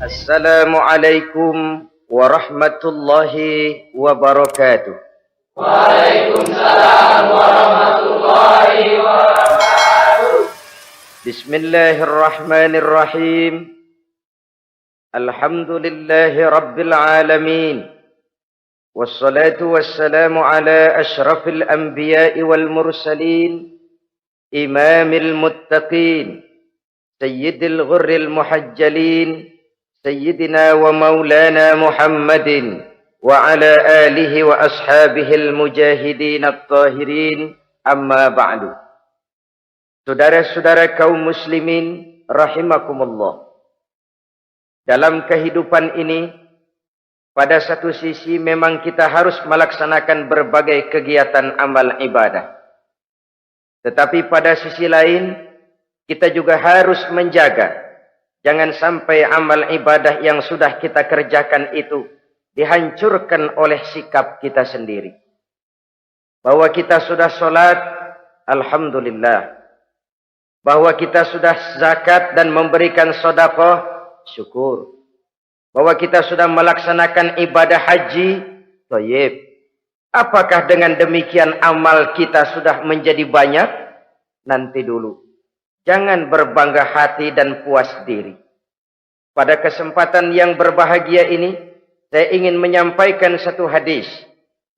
Assalamualaikum warahmatullahi wabarakatuh. Waalaikumsalam warahmatullahi wabarakatuh. Bismillahirrahmanirrahim. Alhamdulillahi rabbil alamin. Wassalatu wassalamu ala ashrafil anbiya'i wal mursalin, imamil muttaqin, sayyidil ghurril muhajjalin, sayyidina wa maulana Muhammadin wa ala alihi wa ashabihil mujahidin at-tahirin, amma ba'du. Saudara-saudara kaum muslimin rahimakumullah. Dalam kehidupan ini, pada satu sisi memang kita harus melaksanakan berbagai kegiatan amal ibadah. Tetapi pada sisi lain, kita juga harus menjaga jangan sampai amal ibadah yang sudah kita kerjakan itu dihancurkan oleh sikap kita sendiri. Bahwa kita sudah sholat, alhamdulillah. Bahwa kita sudah zakat dan memberikan sedekah, syukur. Bahwa kita sudah melaksanakan ibadah haji, thayyib. Apakah dengan demikian amal kita sudah menjadi banyak? Nanti dulu. Jangan berbangga hati dan puas diri. Pada kesempatan yang berbahagia ini, saya ingin menyampaikan satu hadis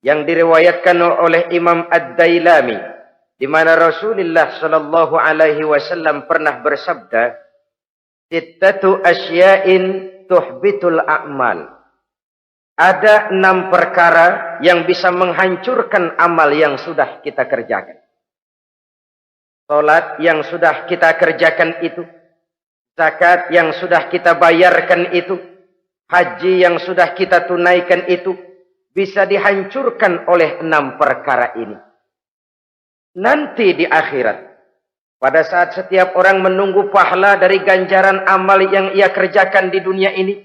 yang diriwayatkan oleh Imam Ad-Dailami, di mana Rasulullah sallallahu alaihi wasallam pernah bersabda, "Sittatu asya'in tuhbitul a'mal." Ada 6 perkara yang bisa menghancurkan amal yang sudah kita kerjakan. Salat yang sudah kita kerjakan itu, zakat yang sudah kita bayarkan itu, haji yang sudah kita tunaikan itu, bisa dihancurkan oleh 6 perkara ini. Nanti di akhirat, pada saat setiap orang menunggu pahala dari ganjaran amal yang ia kerjakan di dunia ini,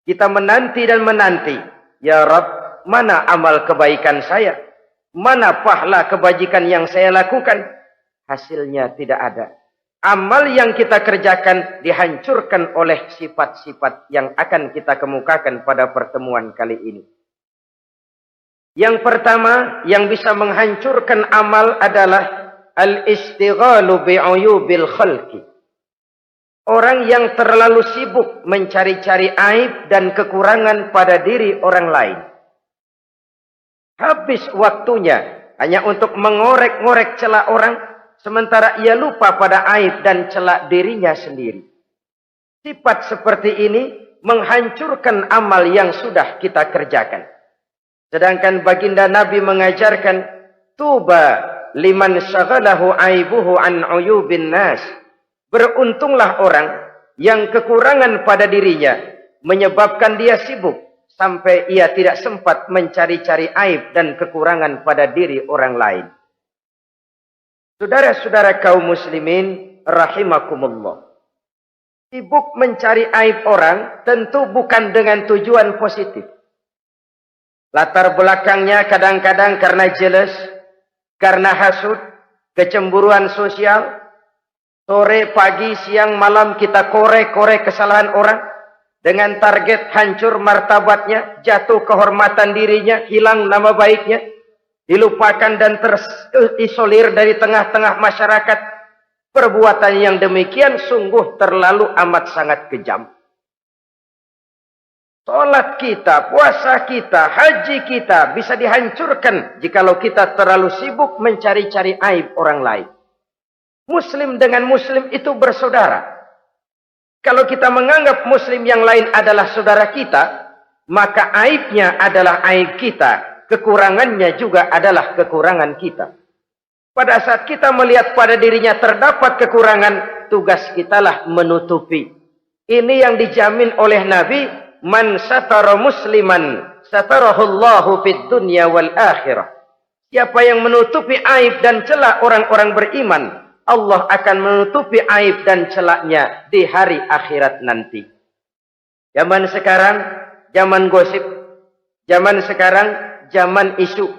kita menanti dan menanti, ya Rabb, mana amal kebaikan saya? Mana pahala kebajikan yang saya lakukan? Hasilnya tidak ada. Amal yang kita kerjakan dihancurkan oleh sifat-sifat yang akan kita kemukakan pada pertemuan kali ini. Yang pertama yang bisa menghancurkan amal adalah al-istighalu bi'uyubil khalqi. Orang yang terlalu sibuk mencari-cari aib dan kekurangan pada diri orang lain. Habis waktunya hanya untuk mengorek-ngorek celah orang, sementara ia lupa pada aib dan celah dirinya sendiri. Sifat seperti ini menghancurkan amal yang sudah kita kerjakan. Sedangkan baginda Nabi mengajarkan, tuba liman syaghalahu aibuhu an uyubin nas. Beruntunglah orang yang kekurangan pada dirinya menyebabkan dia sibuk sampai ia tidak sempat mencari-cari aib dan kekurangan pada diri orang lain. Saudara-saudara kaum muslimin rahimakumullah. Sibuk mencari aib orang tentu bukan dengan tujuan positif. Latar belakangnya kadang-kadang karena jealous, karena hasud, kecemburuan sosial. Sore, pagi, siang, malam kita korek-korek kesalahan orang dengan target hancur martabatnya, jatuh kehormatan dirinya, hilang nama baiknya, dilupakan dan terisolir dari tengah-tengah masyarakat. Perbuatan yang demikian sungguh terlalu amat sangat kejam. Salat kita, puasa kita, haji kita bisa dihancurkan jikalau kita terlalu sibuk mencari-cari aib orang lain. Muslim dengan muslim itu bersaudara. Kalau kita menganggap muslim yang lain adalah saudara kita, maka aibnya adalah aib kita, kekurangannya juga adalah kekurangan kita. Pada saat kita melihat pada dirinya terdapat kekurangan, tugas kitalah menutupi. Ini yang dijamin oleh Nabi, man satara musliman satarahullahu fid dunya wal akhirah. Siapa yang menutupi aib dan celah orang-orang beriman, Allah akan menutupi aib dan celaknya di hari akhirat nanti. Zaman sekarang, zaman gosip. Zaman sekarang, zaman isu.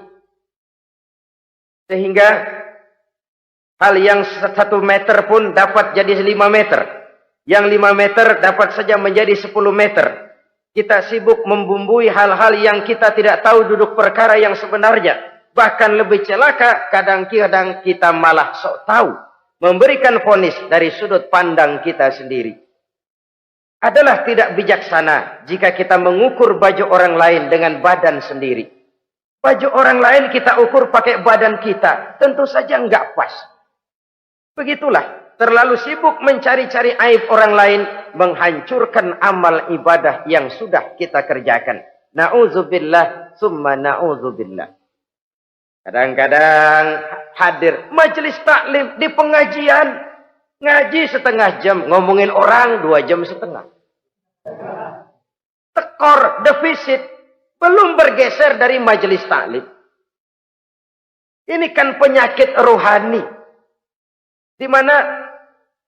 Sehingga hal yang 1 meter pun dapat jadi 5 meter. Yang 5 meter dapat saja menjadi 10 meter. Kita sibuk membumbui hal-hal yang kita tidak tahu duduk perkara yang sebenarnya. Bahkan lebih celaka, kadang-kadang kita malah sok tahu. Memberikan vonis dari sudut pandang kita sendiri. Adalah tidak bijaksana jika kita mengukur baju orang lain dengan badan sendiri. Baju orang lain kita ukur pakai badan kita. Tentu saja enggak pas. Begitulah. Terlalu sibuk mencari-cari aib orang lain, menghancurkan amal ibadah yang sudah kita kerjakan. Na'udzubillah, summa na'udzubillah. Kadang-kadang hadir majelis taklim di pengajian, ngaji setengah jam, ngomongin orang 2 jam setengah. Tekor, defisit, belum bergeser dari majelis taklim. Ini kan penyakit rohani. Di mana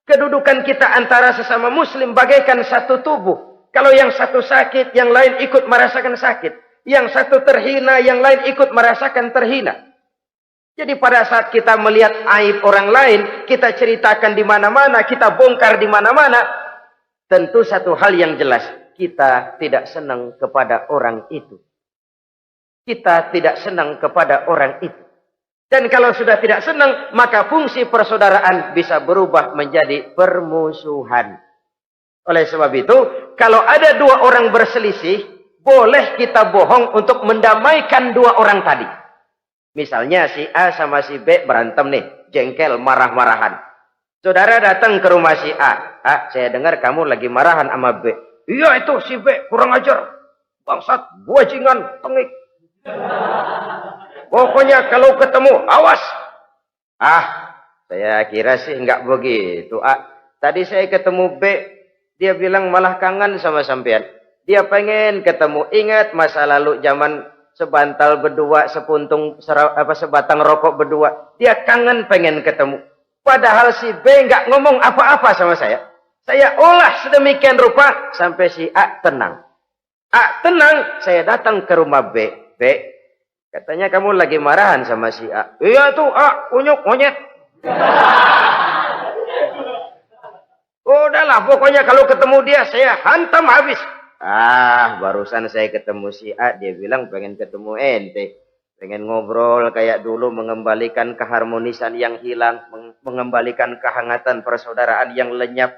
kedudukan kita antara sesama muslim bagaikan satu tubuh. Kalau yang satu sakit, yang lain ikut merasakan sakit. Yang satu terhina, yang lain ikut merasakan terhina. Jadi pada saat kita melihat aib orang lain, kita ceritakan di mana-mana, kita bongkar di mana-mana, tentu satu hal yang jelas, kita tidak senang kepada orang itu. Kita tidak senang kepada orang itu. Dan kalau sudah tidak senang, maka fungsi persaudaraan bisa berubah menjadi permusuhan. Oleh sebab itu, kalau ada 2 orang berselisih, boleh kita bohong untuk mendamaikan 2 orang tadi. Misalnya si A sama si B berantem nih, jengkel, marah-marahan. Saudara datang ke rumah si A. A, saya dengar kamu lagi marahan sama B. Iya itu si B, kurang ajar. Bangsat, bajingan, tengik. Pokoknya kalau ketemu, awas. Ah, saya kira sih enggak begitu. Tadi saya ketemu B, dia bilang malah kangen sama sampean. Dia pengen ketemu. Ingat masa lalu zaman sebantal berdua, sebatang rokok berdua. Dia kangen pengen ketemu. Padahal si B enggak ngomong apa-apa sama saya. Saya olah sedemikian rupa sampai si A tenang. A tenang, saya datang ke rumah B. B, katanya kamu lagi marahan sama si A. Iya tuh A, unyuk monyet. Udahlah, pokoknya kalau ketemu dia saya hantam habis. Barusan saya ketemu si A, dia bilang pengen ketemu ente. Pengen ngobrol kayak dulu, mengembalikan keharmonisan yang hilang, mengembalikan kehangatan persaudaraan yang lenyap.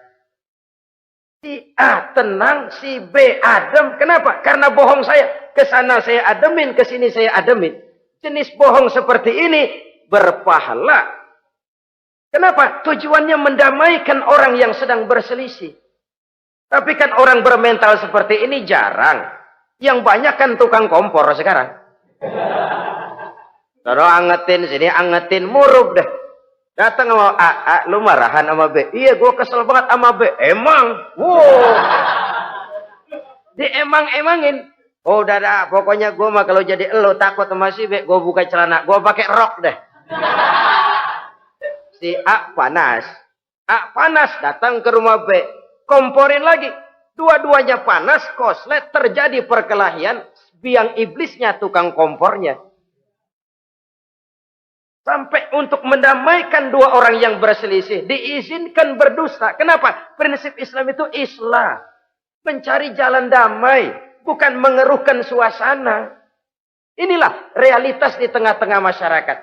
Si A tenang, si B adem. Kenapa? Karena bohong saya. Kesana saya ademin, kesini saya ademin. Jenis bohong seperti ini berpahala. Kenapa? Tujuannya mendamaikan orang yang sedang berselisih. Tapi kan orang bermental seperti ini jarang. Yang banyak kan tukang kompor sekarang. Taruh angetin, sini angetin, murub deh. Datang sama A, lu marahan sama B. Iya, gue kesel banget sama B. Emang? Wow. Diemang-emangin. Oh, udah, pokoknya gue mah kalau jadi elo takut sama si B, gue buka celana, gue pakai rok deh. Si A panas. A panas, datang ke rumah B. Komporin lagi. Dua-duanya panas, koslet, terjadi perkelahian. Biang iblisnya tukang kompornya. Sampai untuk mendamaikan 2 orang yang berselisih. Diizinkan berdusta. Kenapa? Prinsip Islam itu islah. Mencari jalan damai. Bukan mengeruhkan suasana. Inilah realitas di tengah-tengah masyarakat.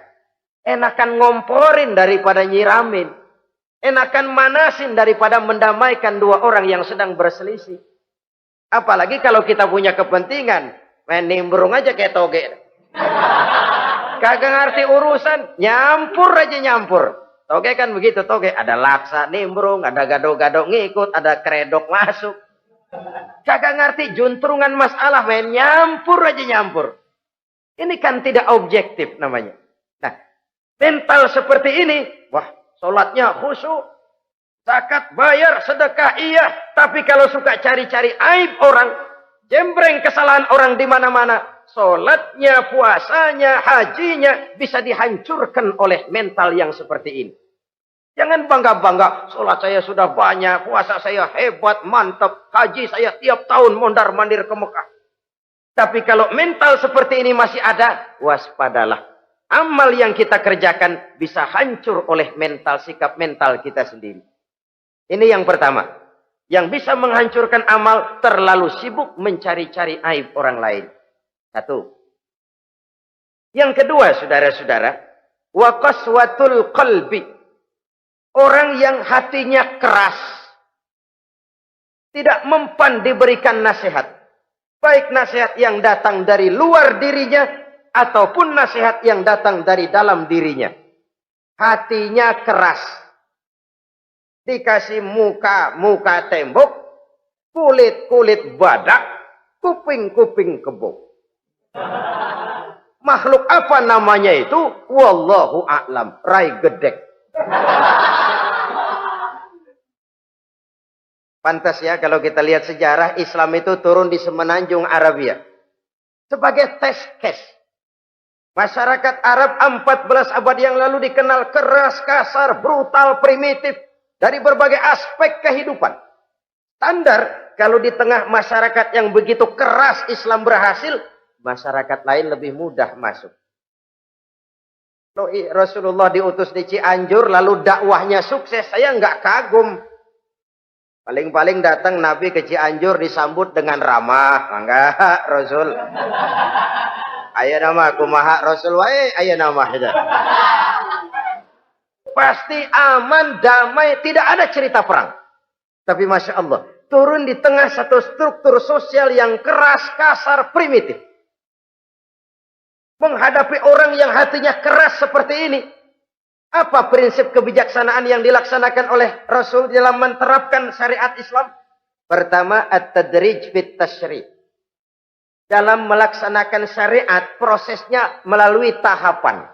Enakan ngomporin daripada nyiramin. Enakan manasin daripada mendamaikan 2 orang yang sedang berselisih. Apalagi kalau kita punya kepentingan. Main nimbrung aja kayak toge. Kagak ngerti urusan, nyampur aja nyampur. Toge kan begitu, toge. Ada laksa nimbrung, ada gado-gado ngikut, ada kredok masuk. Kagak ngerti juntrungan masalah, main nyampur aja nyampur. Ini kan tidak objektif namanya. Nah, mental seperti ini, wah, sholatnya khusyuk, zakat bayar, sedekah iya. Tapi kalau suka cari-cari aib orang, jembreng kesalahan orang di mana-mana, sholatnya, puasanya, hajinya bisa dihancurkan oleh mental yang seperti ini. Jangan bangga-bangga, sholat saya sudah banyak, puasa saya hebat, mantap, haji saya tiap tahun mondar-mandir ke Mekah. Tapi kalau mental seperti ini masih ada, waspadalah. Amal yang kita kerjakan bisa hancur oleh mental, sikap mental kita sendiri. Ini yang pertama. Yang bisa menghancurkan amal terlalu sibuk mencari-cari aib orang lain. Satu. Yang kedua, saudara-saudara, wa qaswatul qalbi. Orang yang hatinya keras, tidak mempan diberikan nasihat. Baik nasihat yang datang dari luar dirinya, ataupun nasihat yang datang dari dalam dirinya. Hatinya keras. Dikasih muka tembok, kulit badak, kuping kebo. Makhluk apa namanya itu? Wallahu a'lam. Rai gedek. Pantas ya kalau kita lihat sejarah, Islam itu turun di semenanjung Arabia. Sebagai test case. Masyarakat Arab 14 abad yang lalu dikenal keras, kasar, brutal, primitif. Dari berbagai aspek kehidupan. Standar, kalau di tengah masyarakat yang begitu keras Islam berhasil, masyarakat lain lebih mudah masuk. Rasulullah diutus di Cianjur, lalu dakwahnya sukses, saya nggak kagum. Paling-paling datang Nabi ke Cianjur disambut dengan ramah. Enggak, Rasul. Ayo nama kumaha Rasul wae, ayo nama itu. Pasti aman, damai, tidak ada cerita perang. Tapi Masya Allah, turun di tengah satu struktur sosial yang keras, kasar, primitif. Menghadapi orang yang hatinya keras seperti ini. Apa prinsip kebijaksanaan yang dilaksanakan oleh Rasul dalam menerapkan syariat Islam? Pertama, at-tadrij fit tasyri'. Dalam melaksanakan syariat, prosesnya melalui tahapan.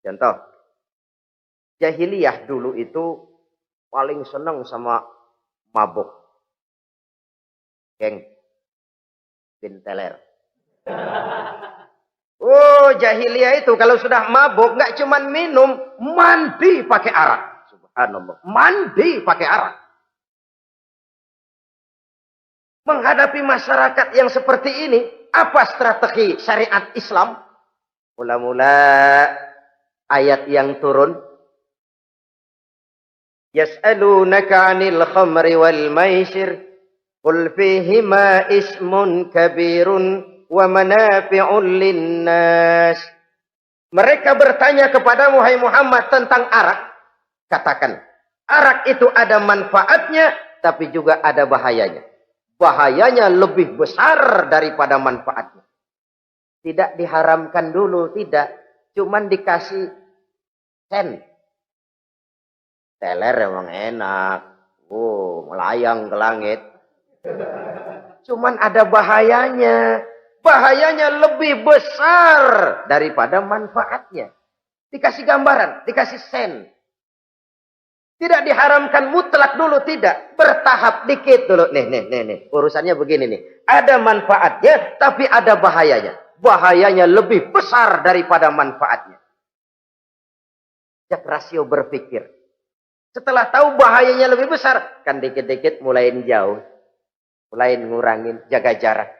Contoh. Jahiliyah dulu itu paling senang sama mabuk. Geng. Binteler. Oh, jahiliyah itu kalau sudah mabuk nggak cuman minum, mandi pakai arak. Subhanallah. Mandi pakai arak. Menghadapi masyarakat yang seperti ini, apa strategi syariat Islam? Mula-mula ayat yang turun. Yas'alunaka 'anil khamri wal maisir qul fihima ismun kabirun wa manafi'un linnas. Mereka bertanya kepadamu hai Muhammad tentang arak. Katakan, arak itu ada manfaatnya tapi juga ada bahayanya. Bahayanya lebih besar daripada manfaatnya. Tidak diharamkan dulu, tidak. Cuman dikasih sen. Teler emang enak. Oh, melayang ke langit. Cuman ada bahayanya. Bahayanya lebih besar daripada manfaatnya. Dikasih gambaran, dikasih sen. Tidak diharamkan mutlak dulu, tidak. Bertahap dikit dulu. Nih. Urusannya begini nih. Ada manfaatnya, tapi ada bahayanya. Bahayanya lebih besar daripada manfaatnya. Jak rasio berpikir. Setelah tahu bahayanya lebih besar, kan dikit-dikit mulain jauh. Mulain ngurangin, jaga jarak.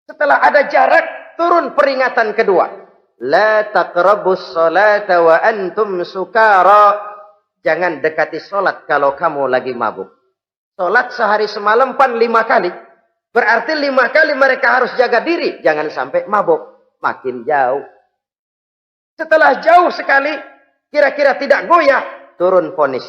Setelah ada jarak, turun peringatan kedua. La taqrabus salata wa antum sukara. Jangan dekati solat kalau kamu lagi mabuk. Solat sehari semalam 5 kali. Berarti 5 kali mereka harus jaga diri. Jangan sampai mabuk. Makin jauh. Setelah jauh sekali, kira-kira tidak goyah, turun vonis.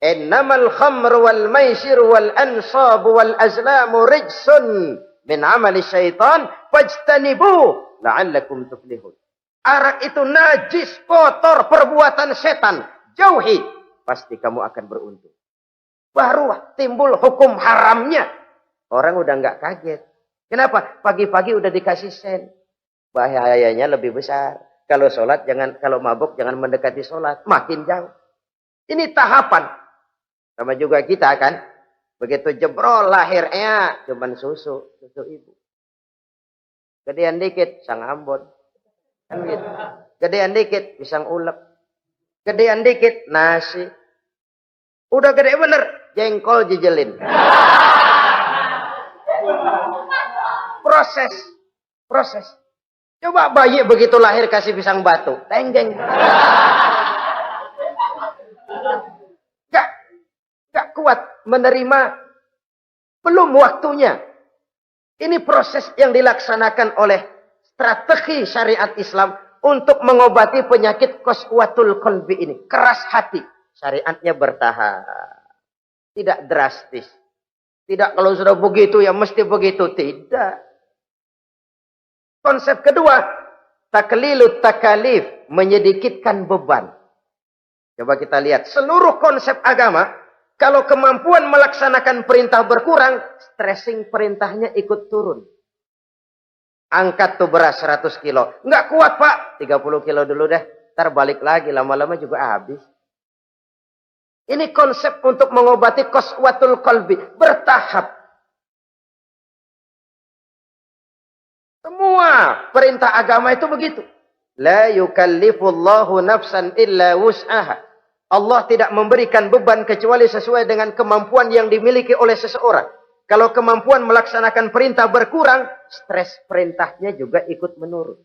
Innamal khamru wal maisir wal ansab wal azlamu rijsun min amali syaitan fajtanibu la'allakum tuflihun. Arak itu najis, kotor, perbuatan setan. Jauhi, pasti kamu akan beruntung. Baru timbul hukum haramnya. Orang udah nggak kaget. Kenapa? Pagi-pagi udah dikasih sen. Bahayanya lebih besar. Kalau sholat jangan, kalau mabuk jangan mendekati sholat. Makin jauh. Ini tahapan. Sama juga kita kan. Begitu jebrol lahirnya cuman susu ibu. Gedean dikit sang Ambon. Kan gitu. Gedean dikit pisang ulek. Gedean dikit nasi. Udah gede bener jengkol jejelin. Proses. Coba bayi begitu lahir kasih pisang batu, tenggeng. Gak kuat. menerima, belum waktunya. Ini proses yang dilaksanakan oleh strategi syariat Islam untuk mengobati penyakit qaswatul qalbi ini. Keras hati. Syariatnya bertahap. Tidak drastis. Tidak kalau sudah begitu ya mesti begitu. Tidak. Konsep kedua, taklilut takalif, menyedikitkan beban. Coba kita lihat, seluruh konsep agama, kalau kemampuan melaksanakan perintah berkurang, stressing perintahnya ikut turun. Angkat tuh beras 100 kilo. Nggak kuat pak, 30 kilo dulu deh. Ntar balik lagi, lama-lama juga habis. Ini konsep untuk mengobati qaswatul qalbi. Bertahap. Semua perintah agama itu begitu. La yukallifullahu nafsan illa wus'aha. Allah tidak memberikan beban kecuali sesuai dengan kemampuan yang dimiliki oleh seseorang. Kalau kemampuan melaksanakan perintah berkurang, stres perintahnya juga ikut menurun.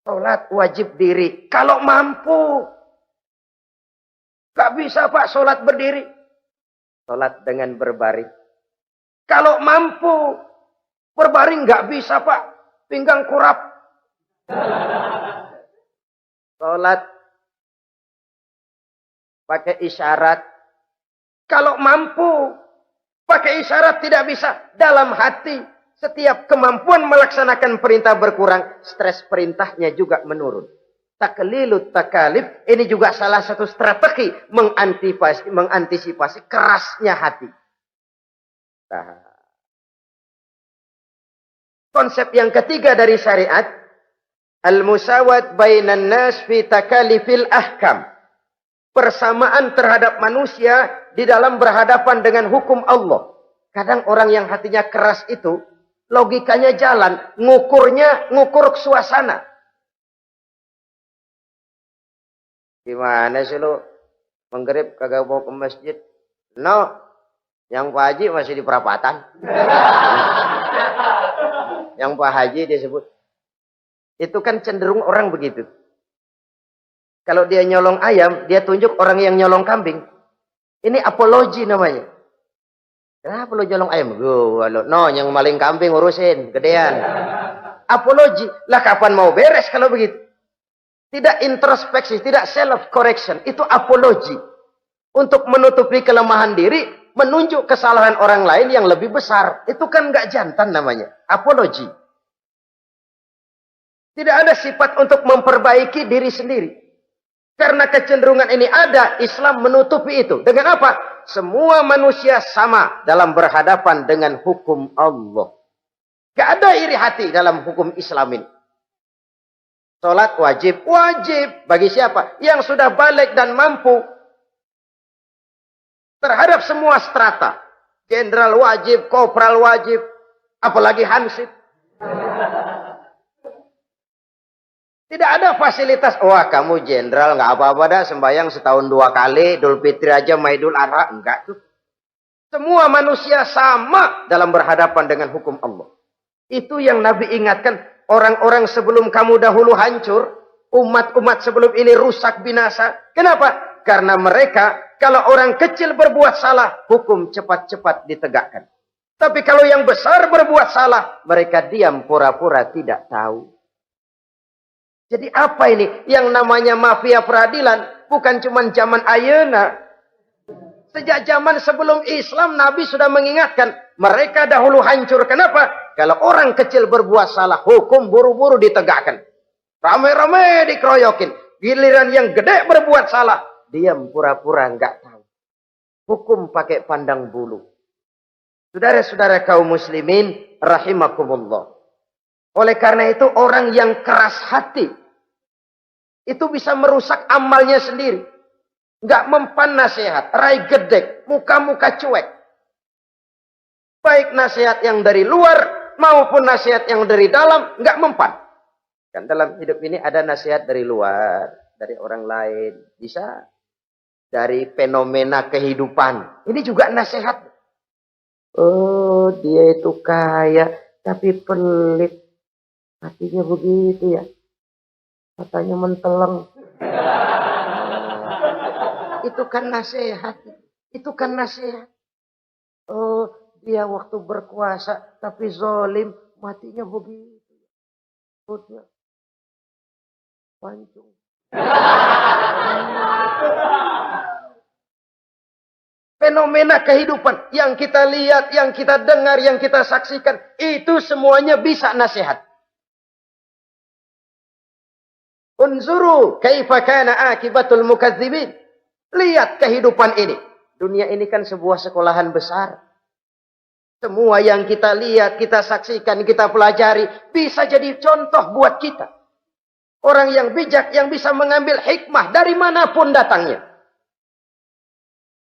Salat wajib diri. Kalau mampu. Gak bisa pak salat berdiri. Salat dengan berbaring. Kalau mampu. Berbaring gak bisa pak. Pinggang kurap. Salat pakai isyarat. Kalau mampu pakai isyarat tidak bisa. Dalam hati setiap kemampuan melaksanakan perintah berkurang, stres perintahnya juga menurun. Taklilut takalif ini juga salah satu strategi mengantisipasi kerasnya hati. Nah. Konsep yang ketiga dari syariat, al-musawat bainan nas fi takalifil ahkam. Persamaan terhadap manusia di dalam berhadapan dengan hukum Allah. Kadang orang yang hatinya keras itu, logikanya jalan, ngukur suasana. Gimana sih lu? Menggerib kagak mau ke masjid? No, yang Pak Haji masih di perapatan. Yang Pak Haji disebut. Itu kan cenderung orang begitu. Kalau dia nyolong ayam, dia tunjuk orang yang nyolong kambing. Ini apologi namanya. Kenapa lu nyolong ayam? No, yang maling kambing urusin, gedean. Apologi. Lah kapan mau beres kalau begitu? Tidak introspeksi, tidak self-correction. Itu apologi. Untuk menutupi kelemahan diri, menunjuk kesalahan orang lain yang lebih besar. Itu kan gak jantan namanya. Apologi. Tidak ada sifat untuk memperbaiki diri sendiri. Karena kecenderungan ini ada, Islam menutupi itu. Dengan apa? Semua manusia sama dalam berhadapan dengan hukum Allah. Gak ada iri hati dalam hukum Islam ini. Salat wajib. Wajib. Bagi siapa? Yang sudah balik dan mampu. Terhadap semua strata. Jenderal wajib, kopral wajib. Apalagi hansip. Tidak ada fasilitas. Wah kamu jenderal nggak apa-apa dah sembahyang setahun 2 kali. Idul Fitri aja Maidul Adha. Enggak tuh. Semua manusia sama dalam berhadapan dengan hukum Allah. Itu yang Nabi ingatkan. Orang-orang sebelum kamu dahulu hancur. Umat-umat sebelum ini rusak binasa. Kenapa? Karena mereka kalau orang kecil berbuat salah. Hukum cepat-cepat ditegakkan. Tapi kalau yang besar berbuat salah. Mereka diam pura-pura tidak tahu. Jadi apa ini? Yang namanya mafia peradilan bukan cuma zaman ayeuna. Sejak zaman sebelum Islam Nabi sudah mengingatkan. Mereka dahulu hancur. Kenapa? Kalau orang kecil berbuat salah, hukum buru-buru ditegakkan. Rame-rame dikeroyokin. Giliran yang gede berbuat salah, diam pura-pura enggak tahu. Hukum pakai pandang bulu. Saudara-saudara kaum muslimin rahimakumullah. Oleh karena itu orang yang keras hati itu bisa merusak amalnya sendiri. Enggak mempan nasihat, rai gedek, muka-muka cuek. Baik nasihat yang dari luar maupun nasihat yang dari dalam enggak mempan. Kan dalam hidup ini ada nasihat dari luar, dari orang lain, bisa dari fenomena kehidupan. Ini juga nasihat. Oh, dia itu kaya tapi pelit. Hatinya begitu ya. Katanya menteleng. Itu kan nasihat. Itu kan nasihat. Oh, dia waktu berkuasa tapi zalim, matinya begitu. Perutnya pancung. Fenomena kehidupan yang kita lihat, yang kita dengar, yang kita saksikan, itu semuanya bisa nasihat. Unzuru kaifa kana akibatul mukadzibin. Lihat kehidupan ini. Dunia ini kan sebuah sekolahan besar. Semua yang kita lihat, kita saksikan, kita pelajari, bisa jadi contoh buat kita. Orang yang bijak, yang bisa mengambil hikmah dari manapun datangnya.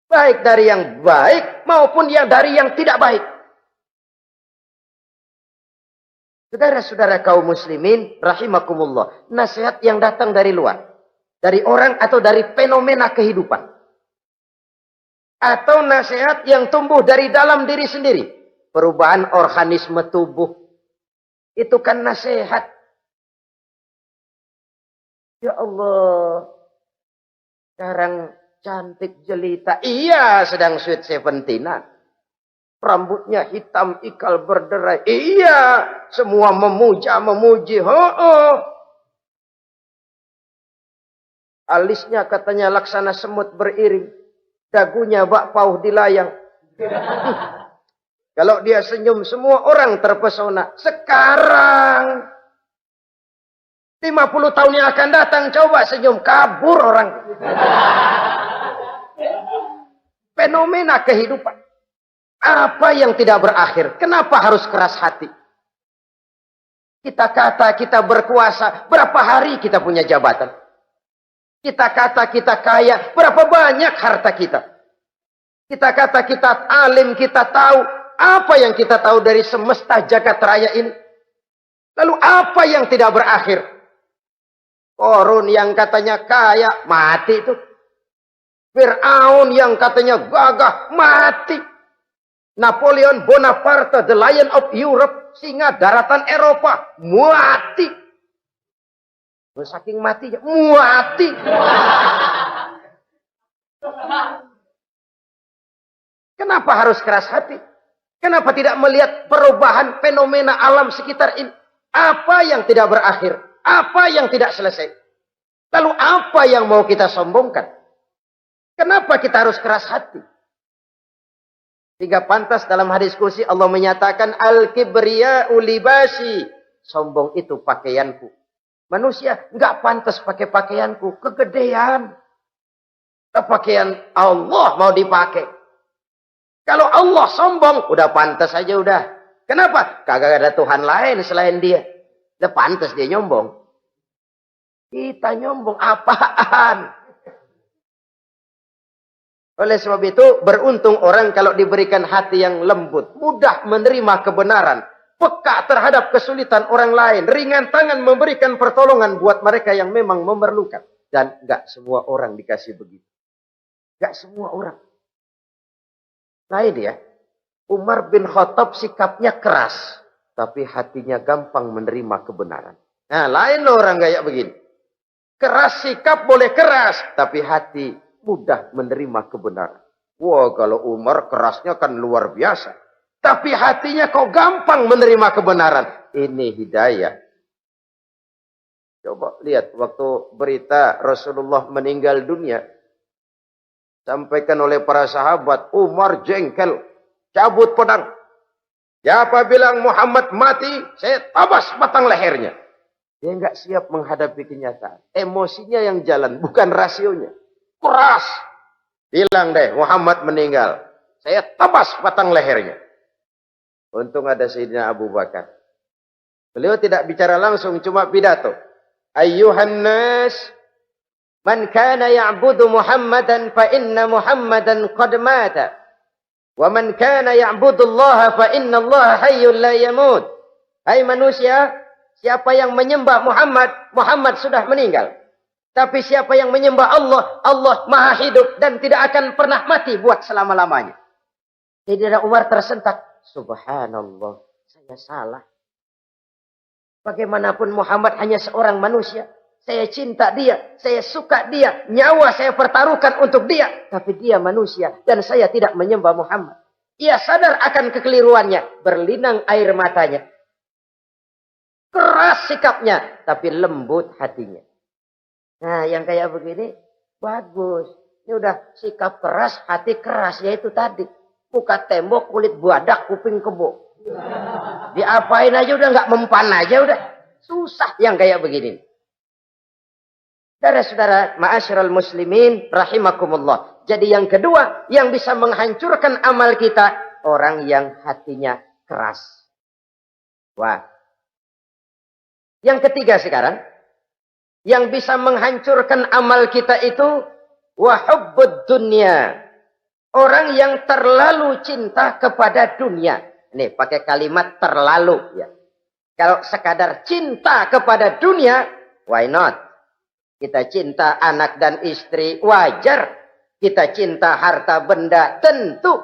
Baik dari yang baik, maupun dari yang tidak baik. Saudara-saudara kaum muslimin, rahimakumullah. Nasihat yang datang dari luar. Dari orang atau dari fenomena kehidupan. Atau nasihat yang tumbuh dari dalam diri sendiri. Perubahan organisme tubuh. Itu kan nasihat. Ya Allah. Sekarang cantik jelita. Iya, sedang sweet 17-an. Rambutnya hitam, ikal berderai. Iya, semua memuji. Alisnya katanya laksana semut beriring. Dagunya bak pauh dilayang. Kalau dia senyum, semua orang terpesona. Sekarang 50 tahun yang akan datang, coba senyum, kabur orang. Fenomena kehidupan. Apa yang tidak berakhir? Kenapa harus keras hati? Kita kata kita berkuasa, berapa hari kita punya jabatan? Kita kata kita kaya, berapa banyak harta kita? Kita kata kita alim, kita tahu. Apa yang kita tahu dari semesta jagat raya ini? Lalu apa yang tidak berakhir? Korun yang katanya kaya, mati itu. Fir'aun yang katanya gagah, mati. Napoleon Bonaparte, the Lion of Europe, singa daratan Eropa, mati. Saking matinya, mati. Kenapa harus keras hati? Kenapa tidak melihat perubahan fenomena alam sekitar ini? Apa yang tidak berakhir? Apa yang tidak selesai? Lalu apa yang mau kita sombongkan? Kenapa kita harus keras hati? Sehingga pantas dalam hadis kursi Allah menyatakan al-kibriya'u libasi. Sombong itu pakaianku. Manusia enggak pantas pakai pakaianku. Kegedean. Pakaian Allah mau dipakai. Kalau Allah sombong, udah pantas aja udah. Kenapa? Kagak ada Tuhan lain selain dia. Udah pantas dia nyombong. Kita nyombong apaan? Oleh sebab itu, beruntung orang kalau diberikan hati yang lembut. Mudah menerima kebenaran. Peka terhadap kesulitan orang lain. Ringan tangan memberikan pertolongan buat mereka yang memang memerlukan. Dan enggak semua orang dikasih begitu. Enggak semua orang. Nah ini ya. Umar bin Khattab sikapnya keras. Tapi hatinya gampang menerima kebenaran. Nah lain loh orang kayak begini. Keras sikap boleh keras. Tapi hati mudah menerima kebenaran. Wah, kalau Umar kerasnya kan luar biasa. Tapi hatinya kok gampang menerima kebenaran. Ini hidayah. Coba lihat waktu berita Rasulullah meninggal dunia. Sampaikan oleh para sahabat. Umar jengkel. Cabut pedang. Siapa bilang Muhammad mati, saya tabas batang lehernya. Dia enggak siap menghadapi kenyataan. Emosinya yang jalan, bukan rasionya. Keras. Bilang deh, Muhammad meninggal. Saya tabas batang lehernya. Untung ada Sayyidina Abu Bakar. Beliau tidak bicara langsung, cuma pidato. Ayyuhan nas, man kana ya'budu Muhammadan fa inna Muhammadan qad mata. Wa man kana ya'budu Allah fa inna Allah hayyul la yamut. Hai manusia, siapa yang menyembah Muhammad, Muhammad sudah meninggal. Tapi siapa yang menyembah Allah, Allah maha hidup dan tidak akan pernah mati buat selama-lamanya. Sayyidina Umar tersentak. Subhanallah, saya salah. Bagaimanapun Muhammad hanya seorang manusia. Saya cinta dia, saya suka dia, nyawa saya pertaruhkan untuk dia. Tapi dia manusia dan saya tidak menyembah Muhammad. Ia sadar akan kekeliruannya, berlinang air matanya. Keras sikapnya, tapi lembut hatinya. Nah, yang kayak begini, bagus. Ini udah sikap keras, hati keras, yaitu tadi. Muka tembok, kulit buadak, kuping kebo. Diapain aja udah nggak mempan aja udah. Susah yang kayak begini. Saudara-saudara, ma'asyiral muslimin rahimakumullah. Jadi yang kedua yang bisa menghancurkan amal kita, orang yang hatinya keras. Wah. Yang ketiga sekarang, yang bisa menghancurkan amal kita itu wa hubbud dunya. Orang yang terlalu cinta kepada dunia. Nih, pakai kalimat terlalu ya. Kalau sekadar cinta kepada dunia, why not? Kita cinta anak dan istri, wajar. Kita cinta harta benda, tentu.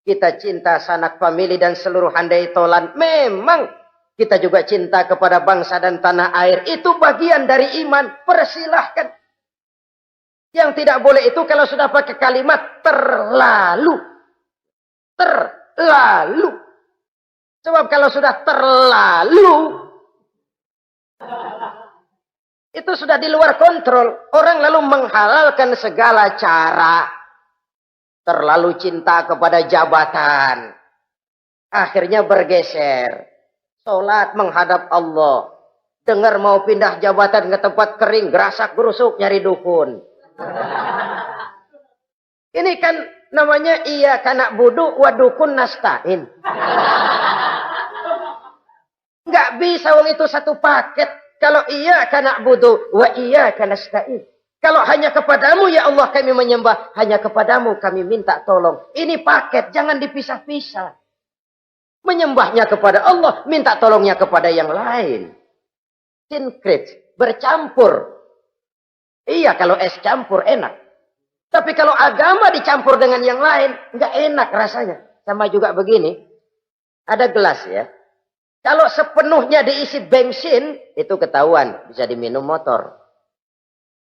Kita cinta sanak famili dan seluruh handai tolan, memang. Kita juga cinta kepada bangsa dan tanah air. Itu bagian dari iman, persilahkan. Yang tidak boleh itu kalau sudah pakai kalimat terlalu. Terlalu. Sebab kalau sudah terlalu, itu sudah di luar kontrol. Orang lalu menghalalkan segala cara. Terlalu cinta kepada jabatan. Akhirnya bergeser. Sholat menghadap Allah. Dengar mau pindah jabatan ke tempat kering. Gerasak gerusuk nyari dukun. Ini kan namanya iya kanak budu wa dukun nasta'in. Nggak bisa wong itu satu paket. Kalau iya kana budu wa iya kana nasta'in. Kalau hanya kepadamu ya Allah kami menyembah, hanya kepadamu kami minta tolong. Ini paket, jangan dipisah-pisah. Menyembahnya kepada Allah, minta tolongnya kepada yang lain. Sinkret, bercampur. Iya kalau es campur enak. Tapi kalau agama dicampur dengan yang lain, nggak enak rasanya. Sama juga begini, ada gelas ya. Kalau sepenuhnya diisi bensin, itu ketahuan. Bisa diminum motor.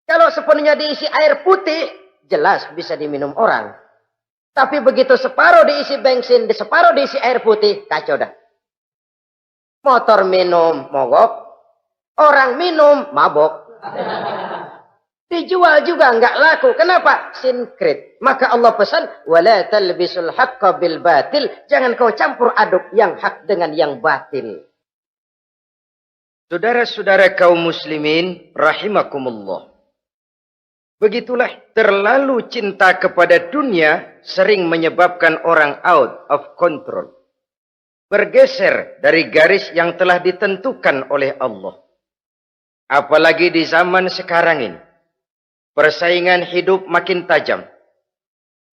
Kalau sepenuhnya diisi air putih, jelas bisa diminum orang. Tapi begitu separuh diisi bensin, separuh diisi air putih, kacau dah. Motor minum, mogok. Orang minum, mabok. Dijual juga nggak laku. Kenapa? Sinkret. Maka Allah pesan, wala talbisul haqqa bil batil. Jangan kau campur aduk yang hak dengan yang batil. Saudara-saudara kaum muslimin rahimakumullah. Begitulah terlalu cinta kepada dunia sering menyebabkan orang out of control. Bergeser dari garis yang telah ditentukan oleh Allah. Apalagi di zaman sekarang ini. Persaingan hidup makin tajam.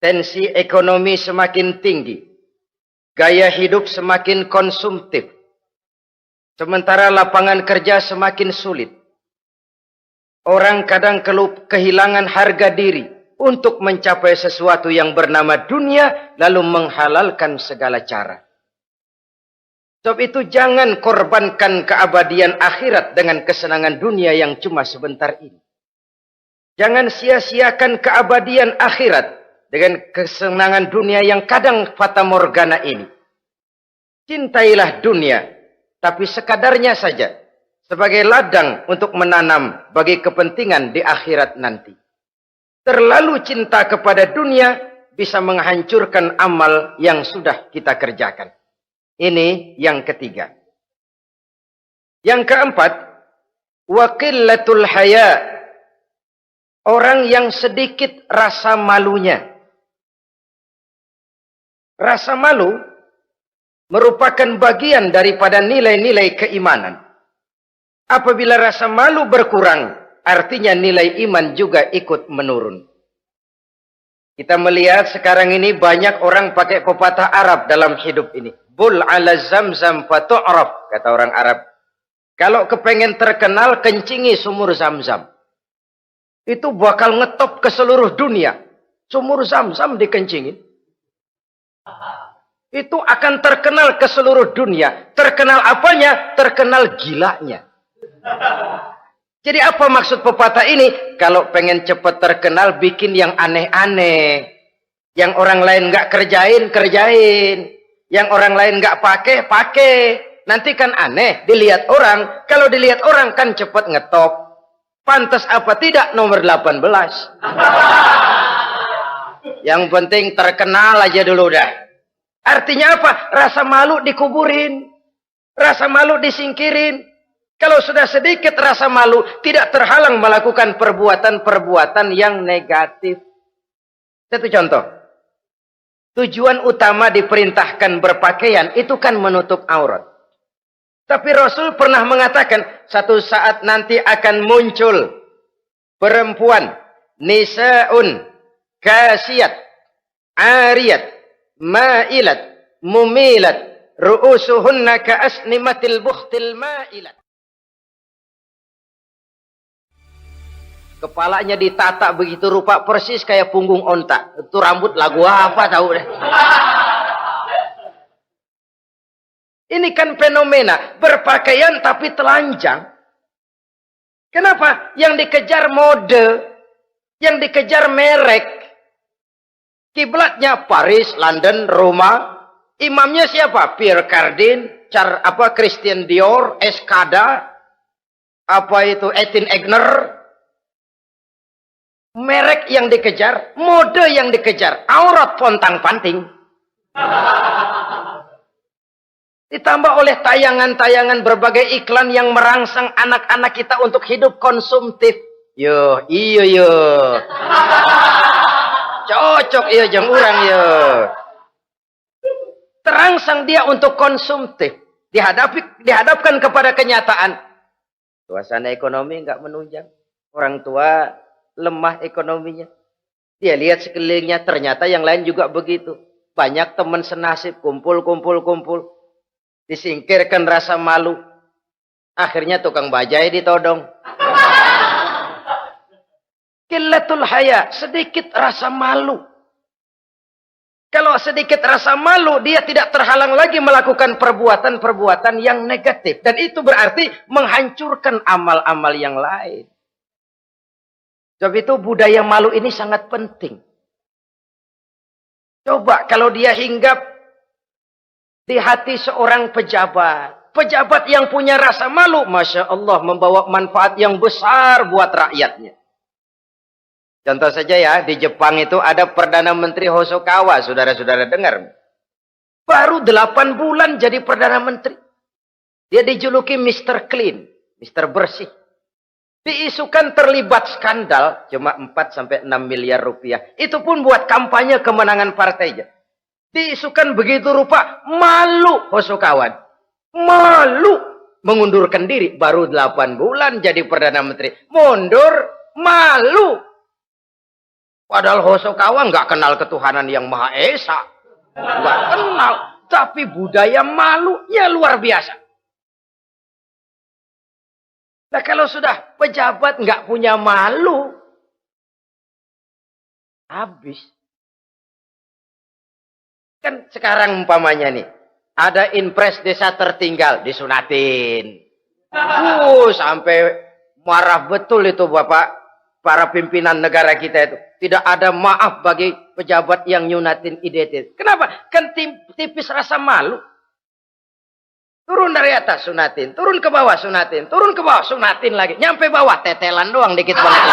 Tensi ekonomi semakin tinggi. Gaya hidup semakin konsumtif. Sementara lapangan kerja semakin sulit. Orang kadang kehilangan harga diri untuk mencapai sesuatu yang bernama dunia, lalu menghalalkan segala cara. Sebab itu jangan korbankan keabadian akhirat dengan kesenangan dunia yang cuma sebentar ini. Jangan sia-siakan keabadian akhirat dengan kesenangan dunia yang kadang fata morgana ini. Cintailah dunia, tapi sekadarnya saja. Sebagai ladang untuk menanam bagi kepentingan di akhirat nanti. Terlalu cinta kepada dunia bisa menghancurkan amal yang sudah kita kerjakan. Ini yang ketiga. Yang keempat, wa qillatul haya. Orang yang sedikit rasa malunya. Rasa malu merupakan bagian daripada nilai-nilai keimanan. Apabila rasa malu berkurang, artinya nilai iman juga ikut menurun. Kita melihat sekarang ini banyak orang pakai pepatah Arab dalam hidup ini. Bul ala zamzam fatu'raf, kata orang Arab. Kalau kepengen terkenal, kencingi sumur Zam-Zam. Itu bakal ngetop ke seluruh dunia. Sumur Zam-Zam dikencingin. Itu akan terkenal ke seluruh dunia. Terkenal apanya? Terkenal gilanya. Jadi apa maksud pepatah ini? Kalau pengen cepat terkenal, bikin yang aneh-aneh. Yang orang lain nggak kerjain, kerjain. Yang orang lain nggak pakai, pakai. Nanti kan aneh, dilihat orang. Kalau dilihat orang kan cepat ngetop. Pantas apa tidak nomor 18. Yang penting terkenal aja dulu dah. Artinya apa? Rasa malu dikuburin. Rasa malu disingkirin. Kalau sudah sedikit rasa malu, tidak terhalang melakukan perbuatan-perbuatan yang negatif. Satu contoh. Tujuan utama diperintahkan berpakaian itu kan menutup aurat. Tapi Rasul pernah mengatakan, satu saat nanti akan muncul perempuan, nisaun, kasiyat, ariyat, ma'ilat, mumilat, ru'usuhunna ka'asnimatil bukhtil ma'ilat. Kepalanya ditata begitu rupa persis kayak punggung onta. Itu rambut lagu apa tahu deh. Ini kan fenomena berpakaian tapi telanjang. Kenapa? Yang dikejar mode, yang dikejar merek. Kiblatnya Paris, London, Roma. Imamnya siapa? Pierre Cardin, Christian Dior, Escada, Etienne Egner. Merek yang dikejar, mode yang dikejar, aurat pontang-panting. Ditambah oleh tayangan-tayangan berbagai iklan yang merangsang anak-anak kita untuk hidup konsumtif. Iyo. Cocok iyo jeng urang yo. Terangsang dia untuk konsumtif. Dihadapkan kepada kenyataan. Suasana ekonomi enggak menunjang. Orang tua lemah ekonominya. Dia lihat sekelilingnya, ternyata yang lain juga begitu. Banyak teman senasib, kumpul. Disingkirkan rasa malu. Akhirnya tukang bajai ditodong. Qillatul haya, sedikit rasa malu. Kalau sedikit rasa malu, dia tidak terhalang lagi melakukan perbuatan-perbuatan yang negatif. Dan itu berarti menghancurkan amal-amal yang lain. Sebab itu budaya malu ini sangat penting. Coba kalau dia hinggap di hati seorang pejabat. Pejabat yang punya rasa malu, Masya Allah, membawa manfaat yang besar buat rakyatnya. Contoh saja ya, di Jepang itu ada Perdana Menteri Hosokawa, saudara-saudara dengar. Baru 8 bulan jadi Perdana Menteri. Dia dijuluki Mr. Clean, Mr. Bersih. Diisukan terlibat skandal cuma 4-6 miliar rupiah. Itu pun buat kampanye kemenangan partainya. Diisukan begitu rupa, malu Hosokawan. Malu mengundurkan diri. Baru 8 bulan jadi Perdana Menteri. Mundur, malu. Padahal Hosokawa nggak kenal ketuhanan yang Maha Esa. Nggak kenal. Tapi budaya malunya luar biasa. Nah kalau sudah pejabat nggak punya malu, habis. Kan sekarang umpamanya nih, ada impres desa tertinggal, disunatin. Sampai marah betul itu Bapak, para pimpinan negara kita itu. Tidak ada maaf bagi pejabat yang nyunatin IDT. Kenapa? Kan tipis rasa malu. Turun dari atas, sunatin. Turun ke bawah, sunatin. Turun ke bawah, sunatin lagi. Nyampe bawah, tetelan doang dikit banget.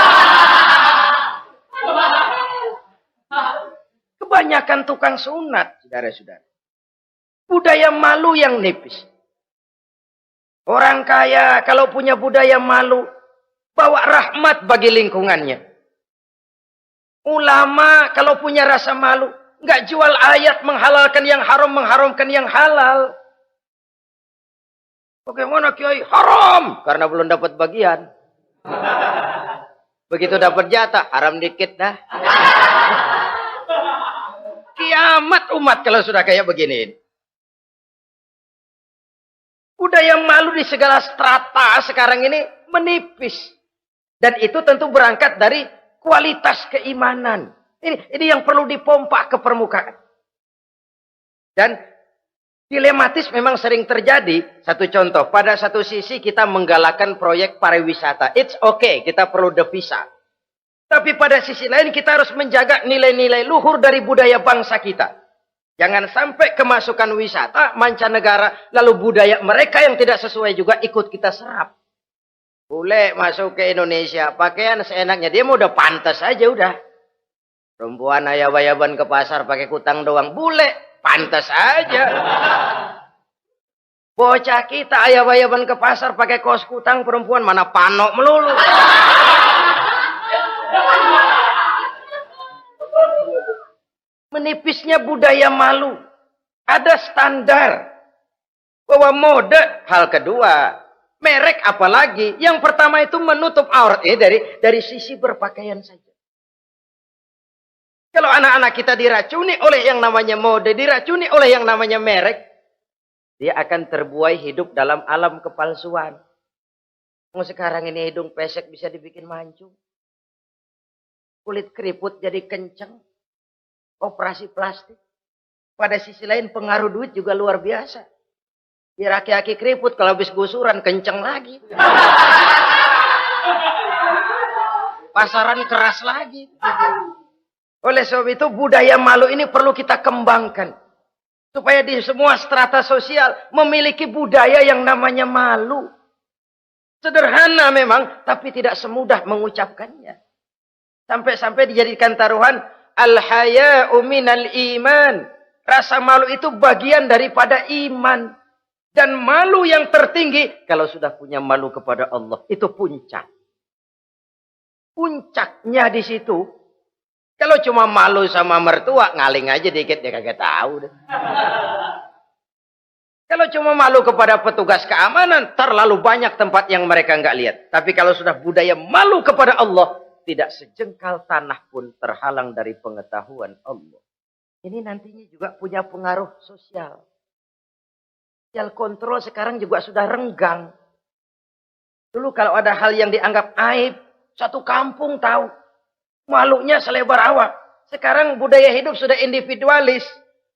Kebanyakan tukang sunat, saudara-saudara. Budaya malu yang nipis. Orang kaya kalau punya budaya malu, bawa rahmat bagi lingkungannya. Ulama kalau punya rasa malu, nggak jual ayat menghalalkan yang haram, mengharamkan yang halal. Bagaimana Kiai? Haram! Karena belum dapat bagian. Begitu dapat jatah, haram dikit dah. Kiamat umat kalau sudah kayak begini. Budaya malu di segala strata sekarang ini menipis. Dan itu tentu berangkat dari kualitas keimanan. Ini yang perlu dipompa ke permukaan. Dan Dilematis memang sering terjadi. Satu contoh, pada satu sisi kita menggalakkan proyek pariwisata. It's okay, kita perlu devisa. Tapi pada sisi lain kita harus menjaga nilai-nilai luhur dari budaya bangsa kita. Jangan sampai kemasukan wisata mancanegara, lalu budaya mereka yang tidak sesuai juga ikut kita serap. Bule masuk ke Indonesia, pakaian seenaknya, dia mau udah pantas aja udah. Perempuan ayab-ayaban ke pasar pakai kutang doang, bule pantas aja. Bocah kita ayab-ayaban ke pasar pakai kaos kutang, perempuan mana panok melulu. Menipisnya budaya malu. Ada standar bahwa mode hal kedua. Merek apalagi. Yang pertama itu menutup aurat. Dari sisi berpakaian saja. Kalau anak-anak kita diracuni oleh yang namanya mode, diracuni oleh yang namanya merek, dia akan terbuai hidup dalam alam kepalsuan. Sekarang ini hidung pesek bisa dibikin mancung. Kulit keriput jadi kenceng. Operasi plastik. Pada sisi lain pengaruh duit juga luar biasa. Di aki-aki keriput kalau habis gusuran kenceng lagi. Pasaran keras lagi. Oleh sebab itu budaya malu ini perlu kita kembangkan. Supaya di semua strata sosial memiliki budaya yang namanya malu. Sederhana memang, tapi tidak semudah mengucapkannya. Sampai-sampai dijadikan taruhan, al-haya'u minal iman. Rasa malu itu bagian daripada iman. Dan malu yang tertinggi, kalau sudah punya malu kepada Allah, itu puncak. Puncaknya di situ. Kalau cuma malu sama mertua, ngaling aja dikit, dia kagak tahu deh. Kalau cuma malu kepada petugas keamanan, terlalu banyak tempat yang mereka nggak lihat. Tapi kalau sudah budaya malu kepada Allah, tidak sejengkal tanah pun terhalang dari pengetahuan Allah. Ini nantinya juga punya pengaruh sosial. Sosial kontrol sekarang juga sudah renggang. Dulu kalau ada hal yang dianggap aib, satu kampung tahu. Malunya selebar awak. Sekarang budaya hidup sudah individualis.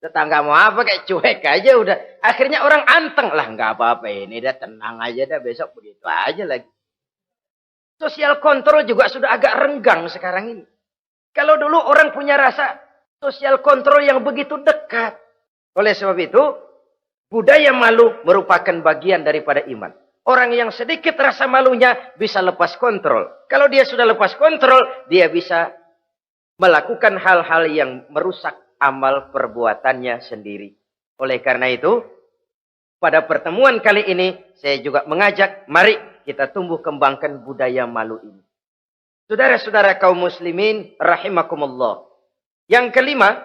Tetangga mau apa kayak cuek aja udah. Akhirnya orang anteng. Lah nggak apa-apa ini dah, tenang aja dah, besok begitu aja lagi. Sosial kontrol juga sudah agak renggang sekarang ini. Kalau dulu orang punya rasa sosial kontrol yang begitu dekat. Oleh sebab itu, budaya malu merupakan bagian daripada iman. Orang yang sedikit rasa malunya bisa lepas kontrol. Kalau dia sudah lepas kontrol, dia bisa melakukan hal-hal yang merusak amal perbuatannya sendiri. Oleh karena itu, pada pertemuan kali ini, saya juga mengajak, mari kita tumbuh kembangkan budaya malu ini. Saudara-saudara kaum muslimin, rahimakumullah. Yang kelima,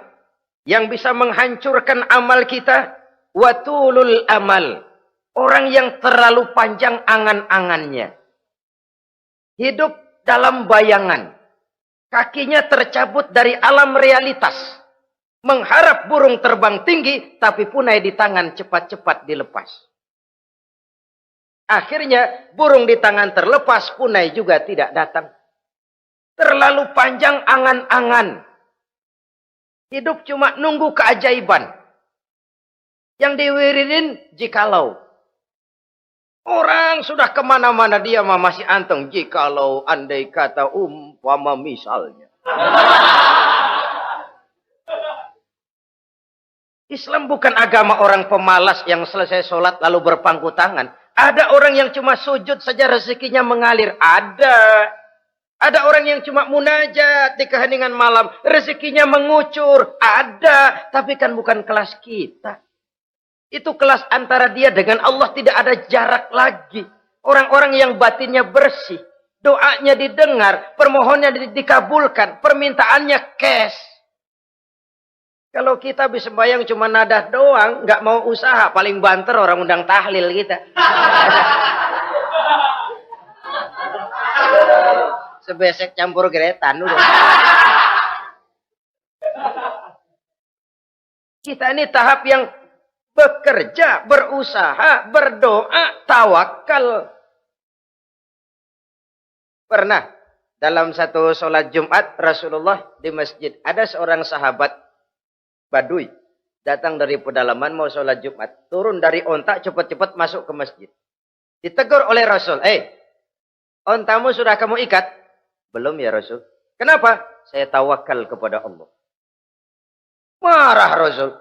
yang bisa menghancurkan amal kita, watulul amal. Orang yang terlalu panjang angan-angannya. Hidup dalam bayangan. Kakinya tercabut dari alam realitas. Mengharap burung terbang tinggi, tapi punai di tangan cepat-cepat dilepas. Akhirnya burung di tangan terlepas, punai juga tidak datang. Terlalu panjang angan-angan. Hidup cuma nunggu keajaiban. Yang diwiridin jikalau. Orang sudah kemana-mana dia masih anteng. Jikalau andai kata umpama misalnya. Islam bukan agama orang pemalas yang selesai sholat lalu berpangku tangan. Ada orang yang cuma sujud saja rezekinya mengalir. Ada. Ada orang yang cuma munajat di keheningan malam. Rezekinya mengucur. Ada. Tapi kan bukan kelas kita. Itu kelas antara dia dengan Allah, tidak ada jarak lagi. Orang-orang yang batinnya bersih. Doanya didengar. Permohonannya dikabulkan. Permintaannya cash. Kalau kita bisa bayang cuma nada doang. Nggak mau usaha. Paling banter orang undang tahlil kita. Sebesek campur geretan. Udah. Kita ini tahap yang bekerja, berusaha, berdoa, tawakal. Pernah dalam satu sholat Jumat Rasulullah di masjid. Ada seorang sahabat Baduy. Datang dari pedalaman mau sholat Jumat. Turun dari onta cepat-cepat masuk ke masjid. Ditegur oleh Rasul. Ontamu sudah kamu ikat? Belum ya Rasul. Kenapa? Saya tawakal kepada Allah. Marah Rasul.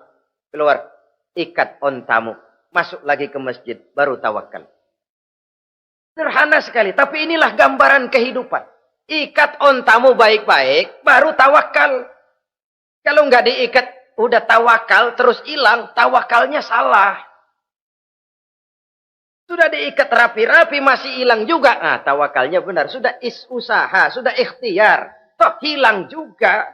Keluar. Ikat ontamu. Masuk lagi ke masjid. Baru tawakal. Sederhana sekali. Tapi inilah gambaran kehidupan. Ikat ontamu baik-baik. Baru tawakal. Kalau nggak diikat. Udah tawakal. Terus hilang. Tawakalnya salah. Sudah diikat rapi-rapi. Masih hilang juga. Nah tawakalnya benar. Sudah usaha. Sudah ikhtiar. Toh hilang juga.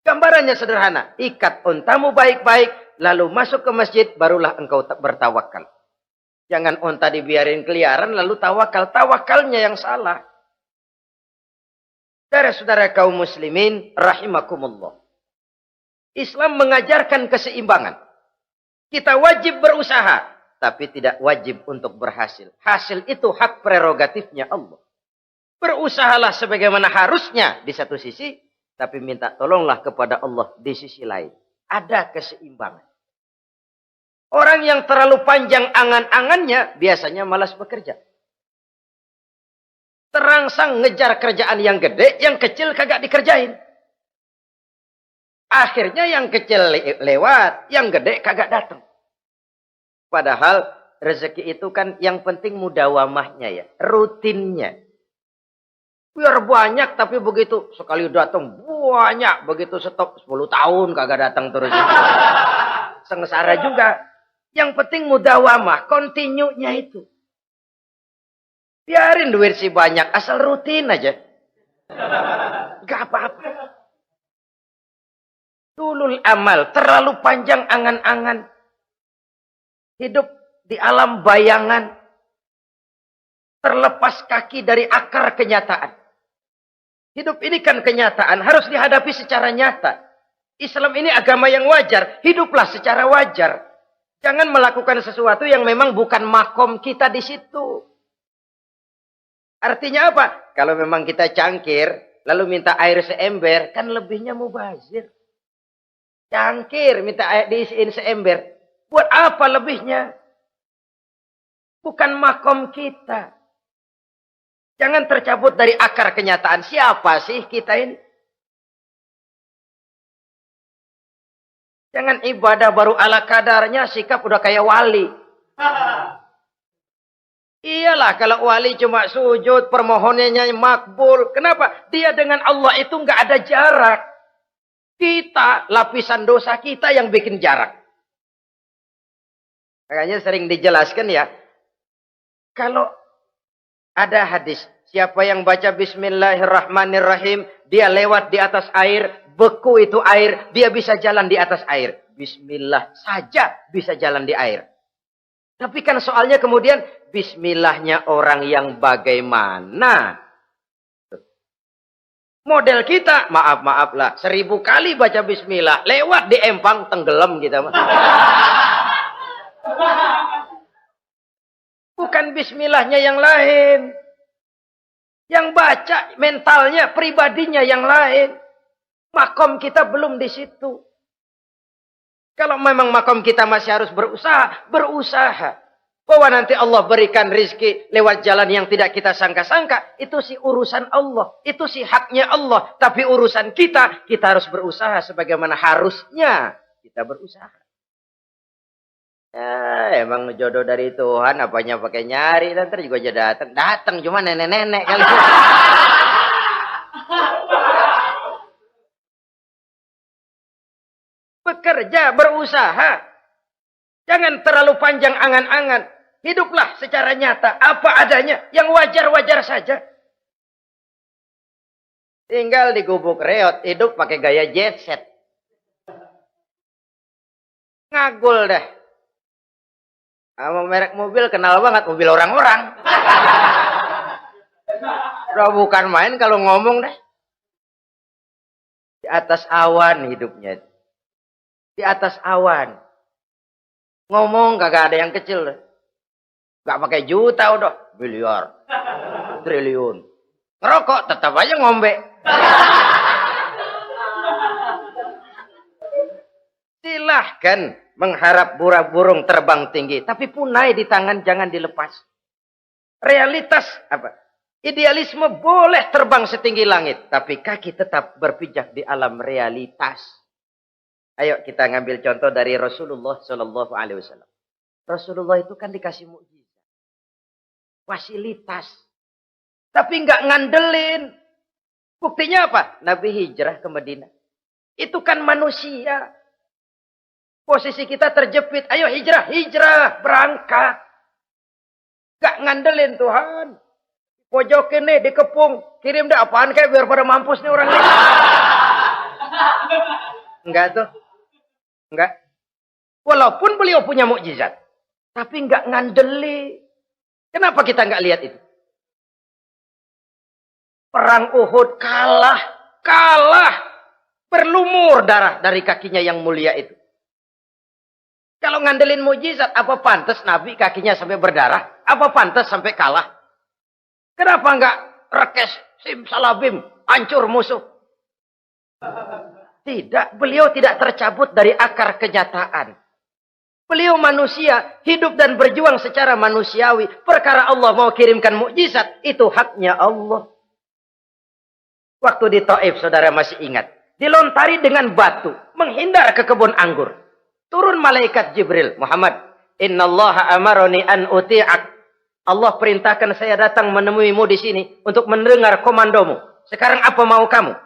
Gambarannya sederhana. Ikat ontamu baik-baik. Lalu masuk ke masjid. Barulah engkau bertawakal. Jangan onta dibiarin keliaran lalu tawakal. Tawakalnya yang salah. Saudara-saudara kaum muslimin rahimakumullah. Islam mengajarkan keseimbangan. Kita wajib berusaha. Tapi tidak wajib untuk berhasil. Hasil itu hak prerogatifnya Allah. Berusahalah sebagaimana harusnya di satu sisi. Tapi minta tolonglah kepada Allah di sisi lain. Ada keseimbangan. Orang yang terlalu panjang angan-angannya biasanya malas bekerja. Terangsang ngejar kerjaan yang gede, yang kecil kagak dikerjain. Akhirnya yang kecil lewat, yang gede kagak datang. Padahal rezeki itu kan yang penting mudawamahnya ya, rutinnya. Biar banyak tapi begitu sekali datang banyak, begitu stop 10 tahun kagak datang terus. Sengsara juga. Yang penting mudawamah, kontinunya itu. Biarin duit sih banyak, asal rutin aja. Gak apa-apa. Tulul amal, terlalu panjang angan-angan. Hidup di alam bayangan. Terlepas kaki dari akar kenyataan. Hidup ini kan kenyataan, harus dihadapi secara nyata. Islam ini agama yang wajar, hiduplah secara wajar. Jangan melakukan sesuatu yang memang bukan makom kita di situ. Artinya apa? Kalau memang kita cangkir, lalu minta air seember, kan lebihnya mubazir. Cangkir, minta air diisiin seember. Buat apa lebihnya? Bukan makom kita. Jangan tercabut dari akar kenyataan. Siapa sih kita ini? Jangan ibadah baru ala kadarnya, sikap udah kayak wali. Iyalah kalau wali cuma sujud, permohonannya makbul. Kenapa? Dia dengan Allah itu nggak ada jarak. Kita, lapisan dosa kita yang bikin jarak. Makanya sering dijelaskan ya. Kalau ada hadis, siapa yang baca Bismillahirrahmanirrahim, dia lewat di atas air, beku itu air, dia bisa jalan di atas air. Bismillah saja bisa jalan di air. Tapi kan soalnya kemudian, Bismillahnya orang yang bagaimana? Model kita, maaf lah, 1000 kali baca Bismillah, lewat di empang, tenggelam kita. Bukan Bismillahnya yang lain. Yang baca mentalnya, pribadinya yang lain. Makom kita belum di situ. Kalau memang makom kita masih harus berusaha, berusaha. Bahwa nanti Allah berikan rizki lewat jalan yang tidak kita sangka-sangka. Itu sih urusan Allah. Itu sih haknya Allah. Tapi urusan kita harus berusaha sebagaimana harusnya kita berusaha. Ya, emang jodoh dari Tuhan, apanya pakai nyari, nanti juga aja datang. Datang cuma nenek-nenek kali. Bekerja, berusaha. Jangan terlalu panjang angan-angan. Hiduplah secara nyata, apa adanya, yang wajar-wajar saja. Tinggal di gubuk reot, hidup pakai gaya jet set. Ngagul dah. Sama merek mobil kenal banget, mobil orang-orang. Udah bukan main kalau ngomong deh. Di atas awan hidupnya. Di atas awan. Ngomong kagak ada yang kecil deh. Gak pakai juta udah. Miliar. Triliun. Ngerokok tetap aja ngombe. Silahkan mengharap burung terbang tinggi. Tapi punai di tangan jangan dilepas. Realitas apa? Idealisme boleh terbang setinggi langit. Tapi kaki tetap berpijak di alam realitas. Ayo kita ngambil contoh dari Rasulullah Sallallahu Alaihi Wasallam. Rasulullah itu kan dikasih mukjizat. Fasilitas. Tapi nggak ngandelin. Buktinya apa? Nabi hijrah ke Madinah. Itu kan manusia. Posisi kita terjepit. Ayo hijrah, hijrah, berangkat. Gak ngandelin Tuhan. Pojokin nih, dikepung. Kirim dah apaan kayak biar pada mampus nih orang ini. Enggak tuh. Enggak. Walaupun beliau punya mukjizat. Tapi enggak ngandeli. Kenapa kita enggak lihat itu? Perang Uhud kalah. Kalah. Berlumur darah dari kakinya yang mulia itu. Kalau ngandelin mujizat, apa pantas Nabi kakinya sampai berdarah? Apa pantas sampai kalah? Kenapa enggak rekes, simsalabim, hancur musuh? Tidak, beliau tidak tercabut dari akar kenyataan. Beliau manusia, hidup dan berjuang secara manusiawi. Perkara Allah mau kirimkan mukjizat, itu haknya Allah. Waktu di Taif, saudara masih ingat. Dilontari dengan batu, menghindar ke kebun anggur. Turun malaikat Jibril, Muhammad, innallaha amaroni an uti'ak. Allah perintahkan saya datang menemuimu di sini untuk mendengar komandomu. Sekarang apa mau kamu?